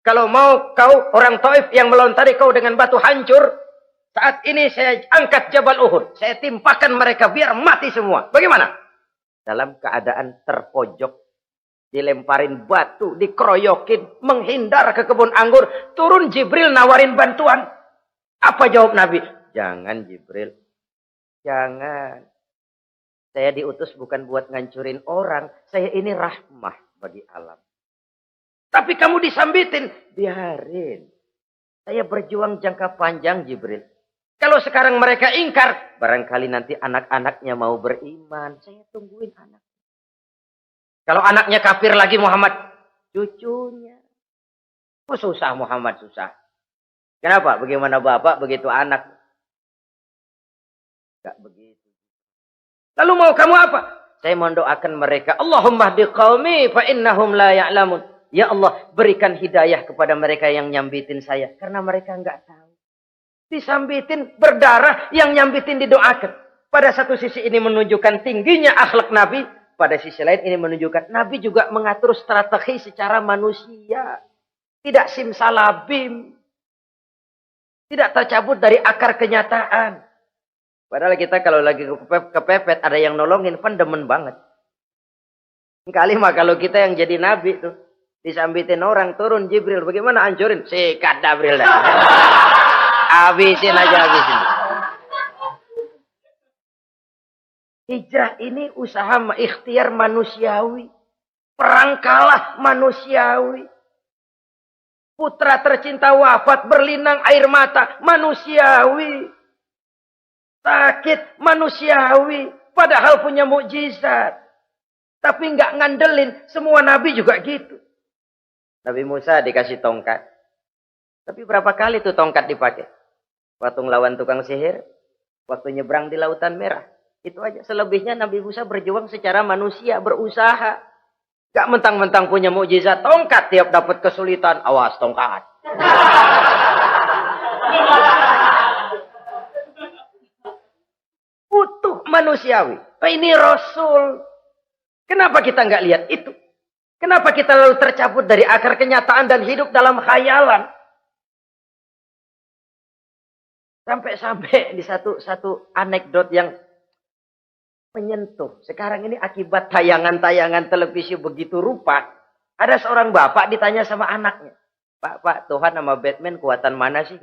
Kalau mau kau orang Taif yang melontari kau dengan batu hancur, saat ini saya angkat Jabal Uhud. Saya timpakan mereka biar mati semua. Bagaimana? Dalam keadaan terpojok, dilemparin batu, dikeroyokin, menghindar ke kebun anggur, turun Jibril nawarin bantuan. Apa jawab Nabi? Jangan Jibril. Jangan. Saya diutus bukan buat ngancurin orang. Saya ini rahmah bagi alam. Tapi kamu disambitin. Biarin. Saya berjuang jangka panjang Jibril. Kalau sekarang mereka ingkar. Barangkali nanti anak-anaknya mau beriman. Saya tungguin anak. Kalau anaknya kafir lagi Muhammad. Cucunya. Oh susah Muhammad susah. Kenapa? Bagaimana bapak begitu anak? Gak begitu. Lalu mau kamu apa? Saya mendoakan mereka. Allahumma hdi qaumi fa innahum la ya'lamun. Ya Allah, berikan hidayah kepada mereka yang nyambitin saya. Karena mereka enggak tahu. Disambitin berdarah, yang nyambitin didoakan. Pada satu sisi ini menunjukkan tingginya akhlak Nabi. Pada sisi lain ini menunjukkan Nabi juga mengatur strategi secara manusia. Tidak simsalabim. Tidak tercabut dari akar kenyataan. Padahal kita kalau lagi kepepet ada yang nolongin, kan demen banget. Kali mah kalau kita yang jadi nabi tuh, disambitin orang, turun Jibril, bagaimana hancurin? Sikat Jibril dah. Habisin aja, habisin. Hijrah ini usaha ikhtiar manusiawi. Perang kalah manusiawi. Putra tercinta wafat, berlinang air mata, manusiawi. Sakit, manusiawi. Padahal punya mukjizat. Tapi nggak ngandelin. Semua nabi juga gitu. Nabi Musa dikasih tongkat. Tapi berapa kali tuh tongkat dipakai? Waktu ngelawan tukang sihir. Waktu nyebrang di Lautan Merah. Itu aja. Selebihnya Nabi Musa berjuang secara manusia, berusaha. Gak mentang-mentang punya mukjizat tongkat tiap dapat kesulitan. Awas tongkat. Utuh manusiawi. Ini Rasul. Kenapa kita nggak lihat itu? Kenapa kita lalu tercabut dari akar kenyataan dan hidup dalam khayalan? Sampai-sampai di satu anekdot yang menyentuh. Sekarang ini akibat tayangan-tayangan televisi begitu rupa. Ada seorang bapak ditanya sama anaknya. Pak, Tuhan sama Batman kuatan mana sih?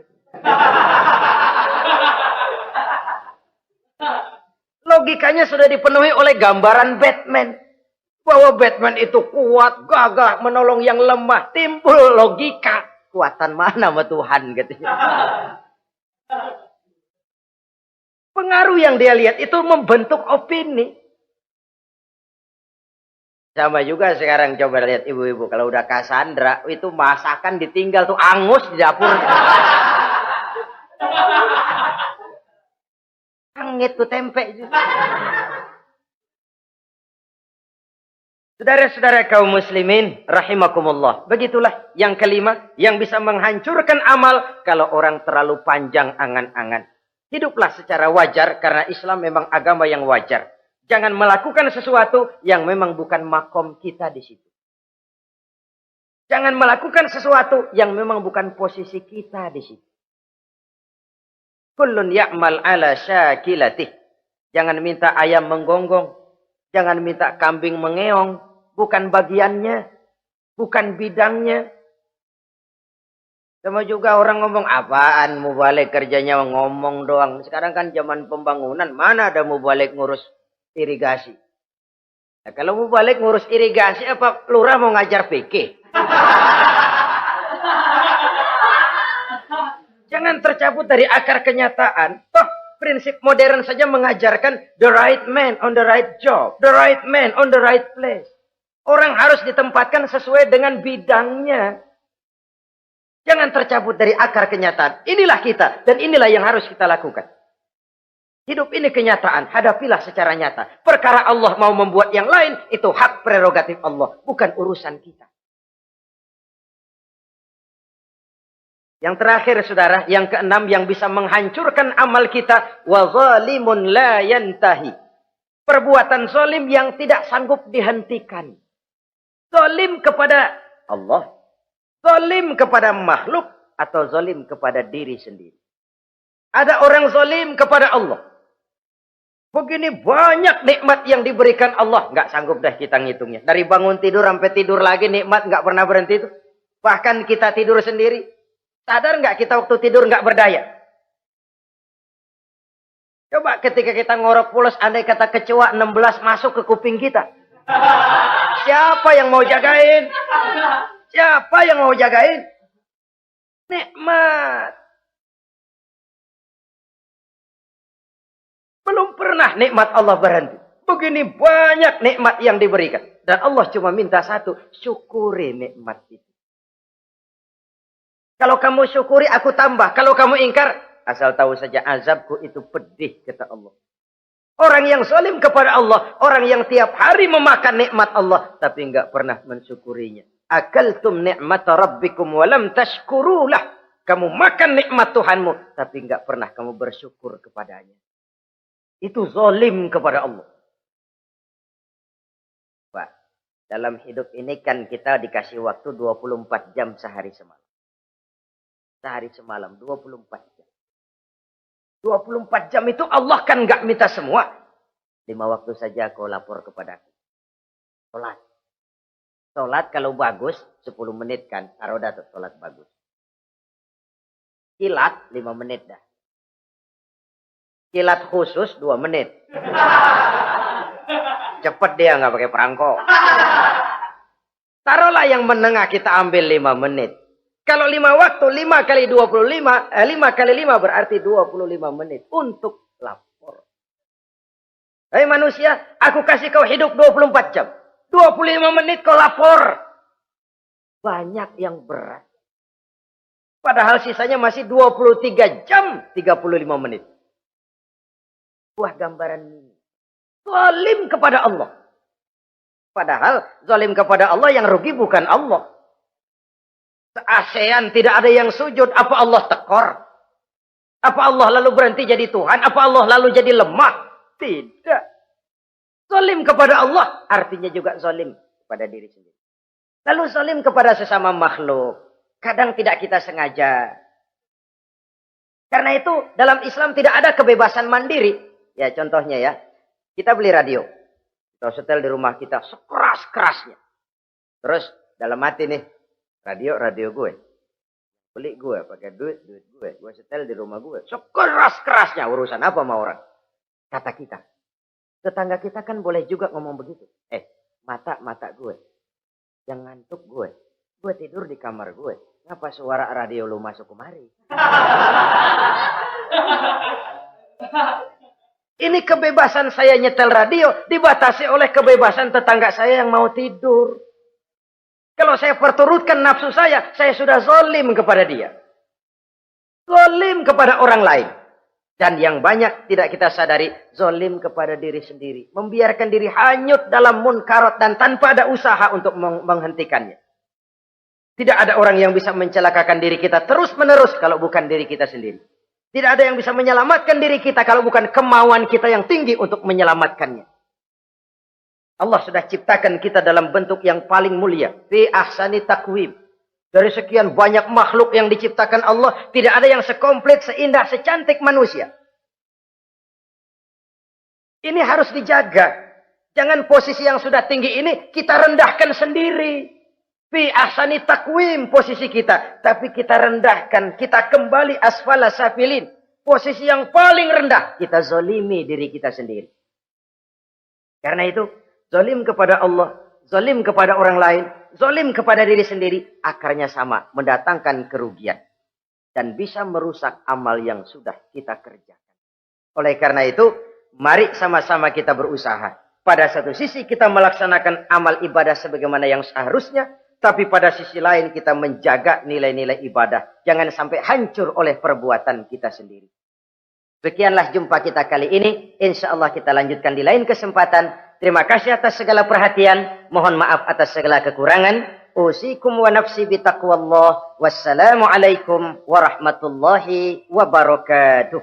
Logikanya sudah dipenuhi oleh gambaran Batman. Bahwa Batman itu kuat, gagah, menolong yang lemah. Timbul logika. Kuatan mana sama Tuhan? Katanya. Pengaruh yang dia lihat itu membentuk opini. Sama juga sekarang coba lihat ibu-ibu. Kalau udah Cassandra, itu masakan ditinggal tuh angus di dapur. Angit tuh tempe. Saudara-saudara kaum muslimin, rahimakumullah. Begitulah yang kelima, yang bisa menghancurkan amal kalau orang terlalu panjang angan-angan. Hiduplah secara wajar karena Islam memang agama yang wajar. Jangan melakukan sesuatu yang memang bukan makom kita di situ. Jangan melakukan sesuatu yang memang bukan posisi kita di situ. Kullun ya'mal ala syakilatih. Jangan minta ayam menggonggong. Jangan minta kambing mengeong. Bukan bagiannya. Bukan bidangnya. Sama juga orang ngomong, apaan mubalik kerjanya ngomong doang. Sekarang kan zaman pembangunan. Mana ada mubalik ngurus irigasi. Nah, kalau mubalik ngurus irigasi, apa lurah mau ngajar PK? Jangan tercabut dari akar kenyataan. Toh prinsip modern saja mengajarkan the right man on the right job. The right man on the right place. Orang harus ditempatkan sesuai dengan bidangnya. Jangan tercabut dari akar kenyataan. Inilah kita dan inilah yang harus kita lakukan. Hidup ini kenyataan. Hadapilah secara nyata. Perkara Allah mau membuat yang lain, itu hak prerogatif Allah. Bukan urusan kita. Yang terakhir saudara, yang keenam yang bisa menghancurkan amal kita, wa zalimun la yantahi. Perbuatan zalim yang tidak sanggup dihentikan. Zalim kepada Allah, zalim kepada makhluk, atau zalim kepada diri sendiri. Ada orang zalim kepada Allah. Begini banyak nikmat yang diberikan Allah, nggak sanggup dah kita ngitungnya. Dari bangun tidur sampai tidur lagi nikmat nggak pernah berhenti itu. Bahkan kita tidur sendiri. Sadar nggak kita waktu tidur nggak berdaya? Coba ketika kita ngorok pulas, andai kata kecoa 16 masuk ke kuping kita. Siapa yang mau jagain? Siapa yang mau jagain? Nikmat. Belum pernah nikmat Allah berhenti. Begini banyak nikmat yang diberikan. Dan Allah cuma minta satu, syukuri nikmat itu. Kalau kamu syukuri, aku tambah. Kalau kamu ingkar, asal tahu saja azabku itu pedih, kata Allah. Orang yang zalim kepada Allah, orang yang tiap hari memakan nikmat Allah, tapi enggak pernah mensyukurinya. Akaltum ni'mata rabbikum walam tashkurulah. Kamu makan nikmat Tuhanmu, tapi enggak pernah kamu bersyukur kepadanya. Itu zalim kepada Allah. Pak, dalam hidup ini kan kita dikasih waktu 24 jam sehari semalam. Sehari semalam, 24 jam. 24 jam itu Allah kan nggak minta semua. 5 waktu saja kau lapor kepadaku. Sholat. Sholat kalau bagus, 10 menit kan. Aroda tuh sholat bagus. Kilat, 5 menit dah. Kilat khusus, 2 menit. Cepet dia nggak pakai perangko. Taruhlah yang menengah kita ambil 5 menit. Kalau 5 waktu, 5 kali 25, 5 kali 5 berarti 25 menit untuk lapor. Hei manusia, aku kasih kau hidup 24 jam. 25 menit kau lapor. Banyak yang berat. Padahal sisanya masih 23 jam, 35 menit. Buah gambaran ini. Zalim kepada Allah. Padahal zalim kepada Allah yang rugi bukan Allah. Se-ASEAN tidak ada yang sujud. Apa Allah tekor? Apa Allah lalu berhenti jadi Tuhan? Apa Allah lalu jadi lemah? Tidak. Zalim kepada Allah artinya juga zalim kepada diri sendiri. Lalu zalim kepada sesama makhluk. Kadang tidak kita sengaja. Karena itu dalam Islam tidak ada kebebasan mandiri. Ya contohnya ya. Kita beli radio. Kita setel di rumah kita sekeras-kerasnya. Terus dalam hati nih. Radio gue. Beli gue, pakai duit gue. Gue setel di rumah gue. Sekeras-kerasnya urusan apa sama orang. Kata kita. Tetangga kita kan boleh juga ngomong begitu. Mata gue. Yang ngantuk gue. Gue tidur di kamar gue. Ngapa suara radio lu masuk kemari? Ini kebebasan saya nyetel radio. Dibatasi oleh kebebasan tetangga saya yang mau tidur. Kalau saya perturutkan nafsu saya sudah zalim kepada dia. Zalim kepada orang lain. Dan yang banyak tidak kita sadari, zalim kepada diri sendiri. Membiarkan diri hanyut dalam munkarat dan tanpa ada usaha untuk menghentikannya. Tidak ada orang yang bisa mencelakakan diri kita terus menerus kalau bukan diri kita sendiri. Tidak ada yang bisa menyelamatkan diri kita kalau bukan kemauan kita yang tinggi untuk menyelamatkannya. Allah sudah ciptakan kita dalam bentuk yang paling mulia. Fi ahsani taqwim. Dari sekian banyak makhluk yang diciptakan Allah, tidak ada yang sekomplit, seindah, secantik manusia. Ini harus dijaga. Jangan posisi yang sudah tinggi ini kita rendahkan sendiri. Fi ahsani taqwim posisi kita. Tapi kita rendahkan, kita kembali asfala safilin. Posisi yang paling rendah, kita zalimi diri kita sendiri. Karena itu, zalim kepada Allah, zalim kepada orang lain, zalim kepada diri sendiri, akarnya sama, mendatangkan kerugian. Dan bisa merusak amal yang sudah kita kerjakan. Oleh karena itu, mari sama-sama kita berusaha. Pada satu sisi kita melaksanakan amal ibadah sebagaimana yang seharusnya, tapi pada sisi lain kita menjaga nilai-nilai ibadah. Jangan sampai hancur oleh perbuatan kita sendiri. Sekianlah jumpa kita kali ini. Insya Allah kita lanjutkan di lain kesempatan. Terima kasih atas segala perhatian. Mohon maaf atas segala kekurangan. Usikum wa nafsi bitaqwallah. Wassalamualaikum warahmatullahi wabarakatuh.